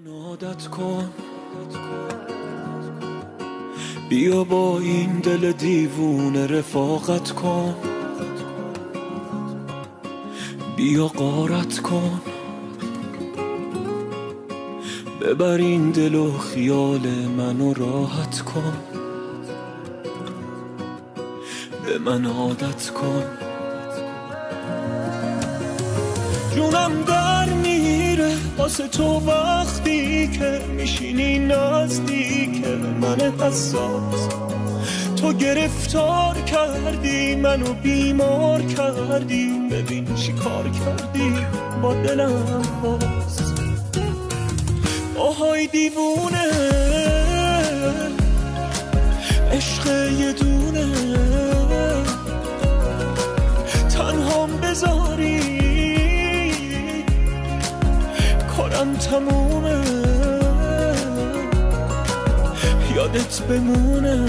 عادت کن بیا با این دل دیوونه رفاقت کن، بیا غارت کن، ببر این دل و خیال منو راحت کن، به من عادت کن. جونم در میره واسه تو وقتی که میشینی نزدیک من حساس. تو گرفتار کردی منو بیمار کردی، ببین چی کار کردی با دلم باز. آهای دیوونه عشق یه دونه، تنهام بذاری کارم تمومه، یادت بمونه.